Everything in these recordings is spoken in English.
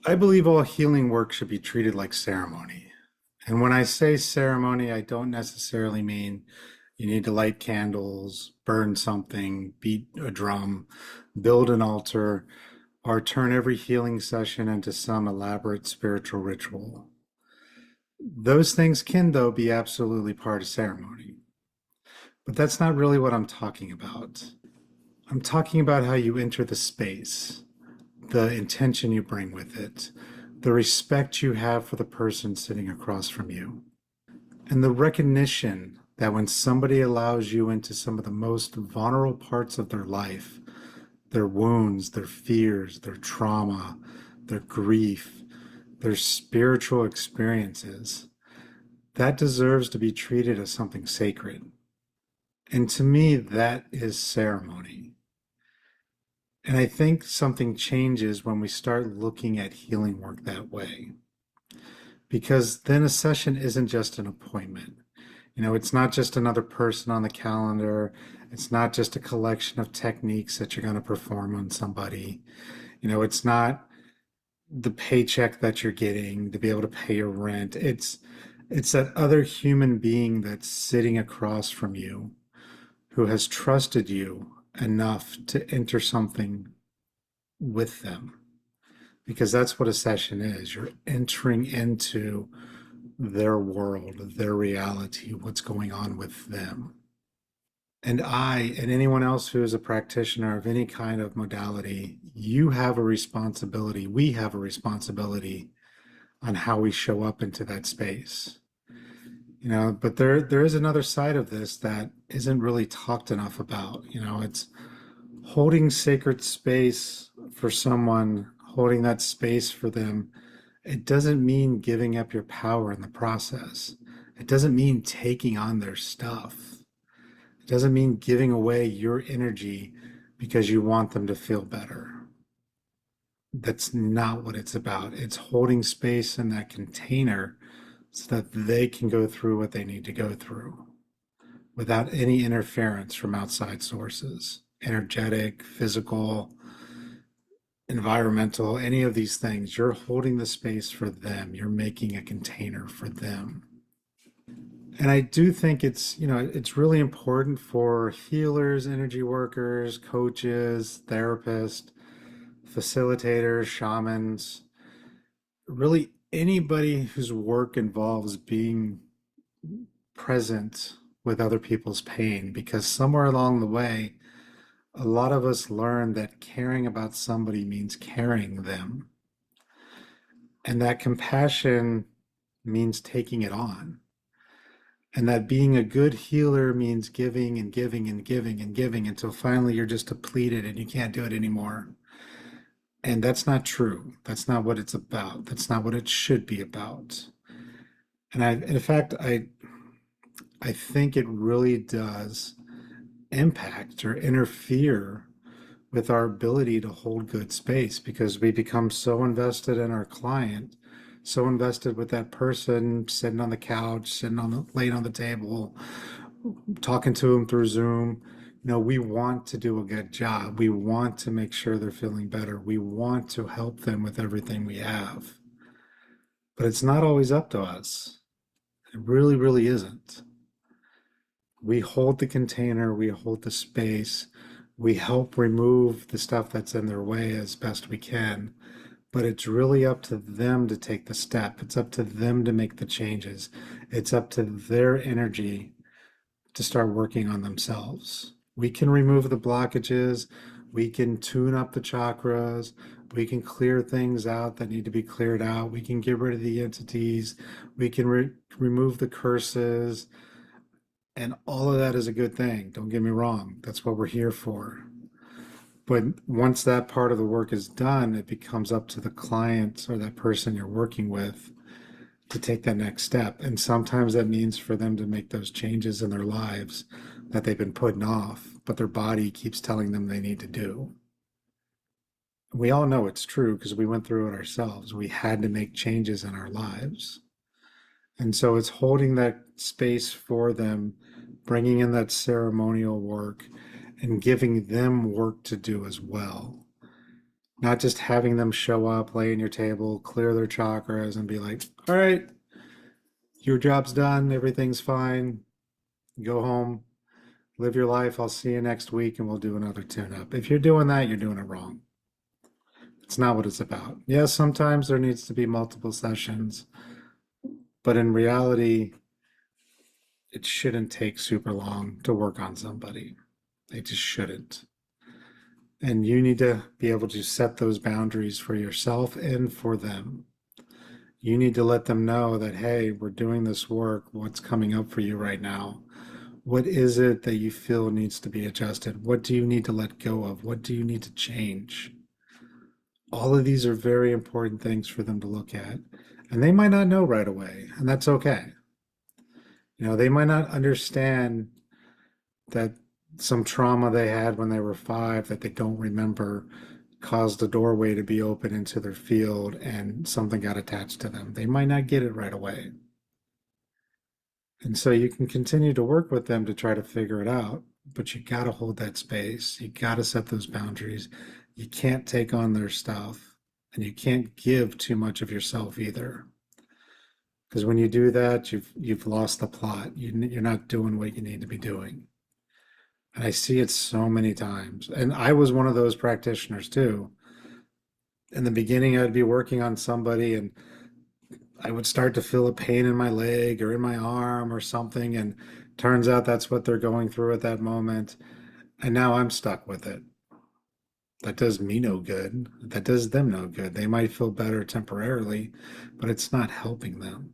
I believe all healing work should be treated like ceremony. And when I say ceremony, I don't necessarily mean you need to light candles, burn something, beat a drum, build an altar, or turn every healing session into some elaborate spiritual ritual. Those things can, though, be absolutely part of ceremony. But that's not really what I'm talking about. I'm talking about how you enter the space, the intention you bring with it, the respect you have for the person sitting across from you, and the recognition that when somebody allows you into some of the most vulnerable parts of their life, their wounds, their fears, their trauma, their grief, their spiritual experiences, that deserves to be treated as something sacred. And to me, that is ceremony. And I think something changes when we start looking at healing work that way. Because then a session isn't just an appointment. It's not just another person on the calendar. It's not just a collection of techniques that you're going to perform on somebody. It's not the paycheck that you're getting to be able to pay your rent. It's that other human being that's sitting across from you who has trusted you enough to enter something with them. Because that's what a session is. You're entering into their world, their reality, what's going on with them. And I, and anyone else who is a practitioner of any kind of modality, you have a responsibility, we have a responsibility on how we show up into that space. But there is another side of this that isn't really talked enough about. It's holding sacred space for someone, holding that space for them. It doesn't mean giving up your power in the process. It doesn't mean taking on their stuff. It doesn't mean giving away your energy because you want them to feel better. That's not what it's about. It's holding space in that container so that they can go through what they need to go through without any interference from outside sources, energetic, physical, environmental, any of these things. You're holding the space for them. You're making a container for them. And I do think it's really important for healers, energy workers, coaches, therapists, facilitators, shamans, really anybody whose work involves being present with other people's pain, because somewhere along the way, a lot of us learn that caring about somebody means carrying them. And that compassion means taking it on. And that being a good healer means giving and giving and giving and giving until finally you're just depleted and you can't do it anymore. And that's not true. That's not what it's about. That's not what it should be about. In fact, I think it really does impact or interfere with our ability to hold good space because we become so invested in our client, so invested with that person sitting on the couch, laying on the table, talking to them through Zoom. We want to do a good job. We want to make sure they're feeling better. We want to help them with everything we have. But it's not always up to us. It really, really isn't. We hold the container, we hold the space, we help remove the stuff that's in their way as best we can. But it's really up to them to take the step. It's up to them to make the changes. It's up to their energy to start working on themselves. We can remove the blockages. We can tune up the chakras. We can clear things out that need to be cleared out. We can get rid of the entities. We can remove the curses. And all of that is a good thing. Don't get me wrong. That's what we're here for. But once that part of the work is done, it becomes up to the client or that person you're working with to take that next step. And sometimes that means for them to make those changes in their lives that they've been putting off, but their body keeps telling them they need to do. We all know it's true because we went through it ourselves. We had to make changes in our lives. And so it's holding that space for them, bringing in that ceremonial work, and giving them work to do as well. Not just having them show up, lay in your table, clear their chakras, and be like, all right, your job's done, everything's fine, go home, live your life, I'll see you next week, and we'll do another tune up. If you're doing that, you're doing it wrong. It's not what it's about. Yes, sometimes there needs to be multiple sessions, but in reality, it shouldn't take super long to work on somebody. They just shouldn't. And you need to be able to set those boundaries for yourself and for them. You need to let them know that, hey, we're doing this work. What's coming up for you right now? What is it that you feel needs to be adjusted? What do you need to let go of? What do you need to change? All of these are very important things for them to look at. And they might not know right away, and that's okay. They might not understand that some trauma they had when they were 5 that they don't remember caused a doorway to be open into their field and something got attached to them. They might not get it right away. And so you can continue to work with them to try to figure it out, but you got to hold that space. You got to set those boundaries. You can't take on their stuff, and you can't give too much of yourself either. Because when you do that, you've lost the plot. You're not doing what you need to be doing. And I see it so many times. And I was one of those practitioners too. In the beginning, I'd be working on somebody and I would start to feel a pain in my leg or in my arm or something. And turns out that's what they're going through at that moment. And now I'm stuck with it. That does me no good. That does them no good. They might feel better temporarily, but it's not helping them.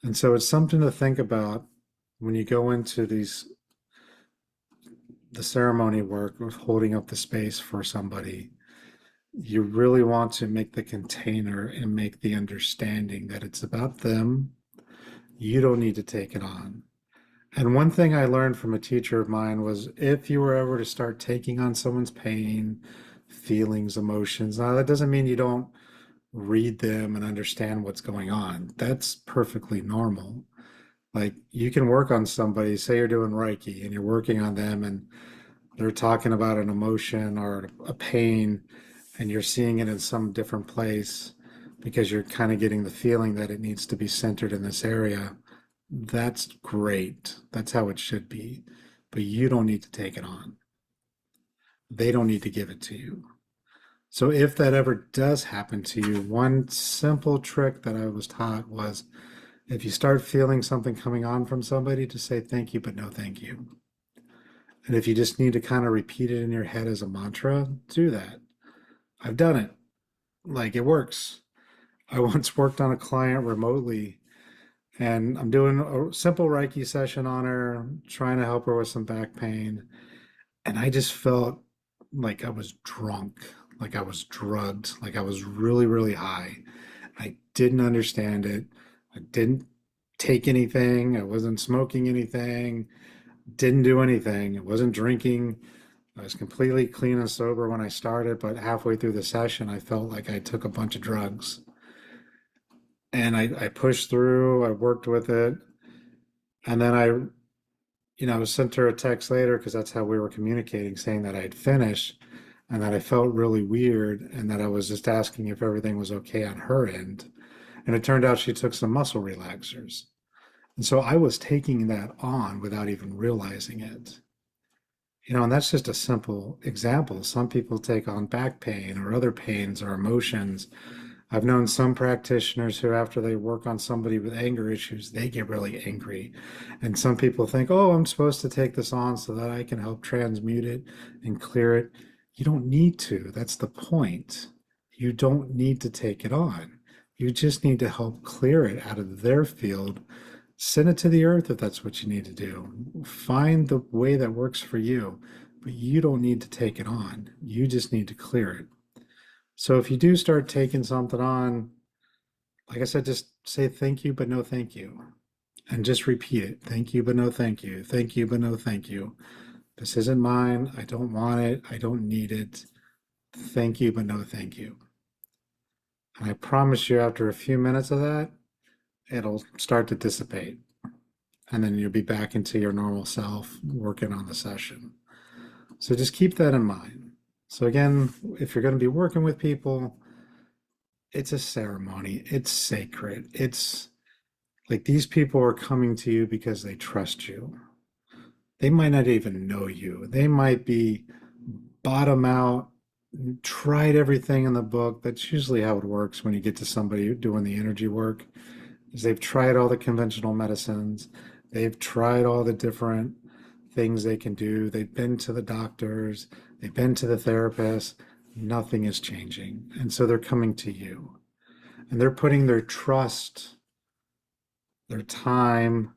And so it's something to think about when you go into the ceremony work of holding up the space for somebody. You really want to make the container and make the understanding that it's about them. You don't need to take it on. And one thing I learned from a teacher of mine was if you were ever to start taking on someone's pain, feelings, emotions, now that doesn't mean you don't read them and understand what's going on. That's perfectly normal. Like you can work on somebody, say you're doing Reiki and you're working on them and they're talking about an emotion or a pain and you're seeing it in some different place because you're kind of getting the feeling that it needs to be centered in this area. That's great. That's how it should be. But you don't need to take it on. They don't need to give it to you. So if that ever does happen to you, one simple trick that I was taught was if you start feeling something coming on from somebody, to say thank you, but no thank you. And if you just need to kind of repeat it in your head as a mantra, do that. I've done it. Like it works. I once worked on a client remotely and I'm doing a simple Reiki session on her, trying to help her with some back pain. And I just felt like I was drunk, like I was drugged, like I was really, really high. I didn't understand it. I didn't take anything. I wasn't smoking anything. Didn't do anything. I wasn't drinking. I was completely clean and sober when I started, but halfway through the session, I felt like I took a bunch of drugs. And I pushed through, I worked with it. And then I sent her a text later because that's how we were communicating, saying that I had finished and that I felt really weird and that I was just asking if everything was okay on her end. And it turned out she took some muscle relaxers. And so I was taking that on without even realizing it. And that's just a simple example. Some people take on back pain or other pains or emotions. I've known some practitioners who, after they work on somebody with anger issues, they get really angry. And some people think, oh, I'm supposed to take this on so that I can help transmute it and clear it. You don't need to. That's the point. You don't need to take it on. You just need to help clear it out of their field. Send it to the earth if that's what you need to do. Find the way that works for you, but you don't need to take it on. You just need to clear it. So if you do start taking something on, like I said, just say thank you, but no thank you. And just repeat it. Thank you, but no thank you. Thank you, but no thank you. This isn't mine. I don't want it. I don't need it. Thank you, but no thank you. And I promise you, after a few minutes of that, it'll start to dissipate. And then you'll be back into your normal self working on the session. So just keep that in mind. So again, if you're going to be working with people, it's a ceremony. It's sacred. It's like these people are coming to you because they trust you. They might not even know you. They might be bottom out, tried everything in the book. That's usually how it works when you get to somebody doing the energy work, is they've tried all the conventional medicines. They've tried all the different things they can do. They've been to the doctors. They've been to the therapist. Nothing is changing. And so they're coming to you. And they're putting their trust, their time,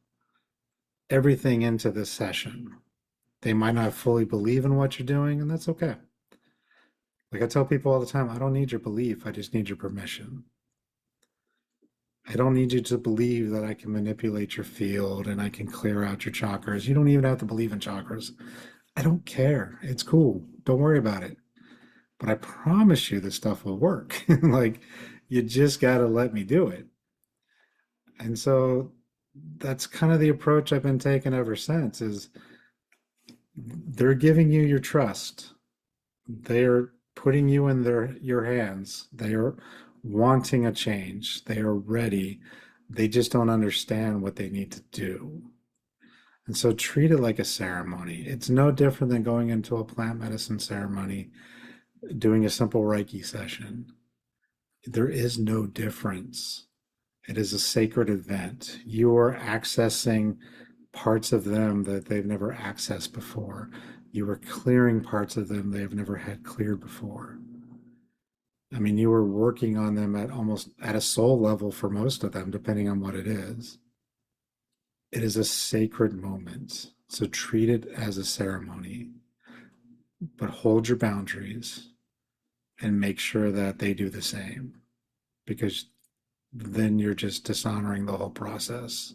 everything into this session. They might not fully believe in what you're doing, and that's okay. Like I tell people all the time, I don't need your belief, I just need your permission. I don't need you to believe that I can manipulate your field and I can clear out your chakras. You don't even have to believe in chakras. I don't care. It's cool. Don't worry about it. But I promise you this stuff will work. Like, you just got to let me do it. And so that's kind of the approach I've been taking ever since is they're giving you your trust. They're putting you in your hands. They are wanting a change. They are ready. They just don't understand what they need to do. And so treat it like a ceremony. It's no different than going into a plant medicine ceremony, doing a simple Reiki session. There is no difference. It is a sacred event. You are accessing parts of them that they've never accessed before. You are clearing parts of them they've never had cleared before. I mean, you were working on them at almost at a soul level for most of them, depending on what it is. It is a sacred moment. So treat it as a ceremony, but hold your boundaries and make sure that they do the same because then you're just dishonoring the whole process.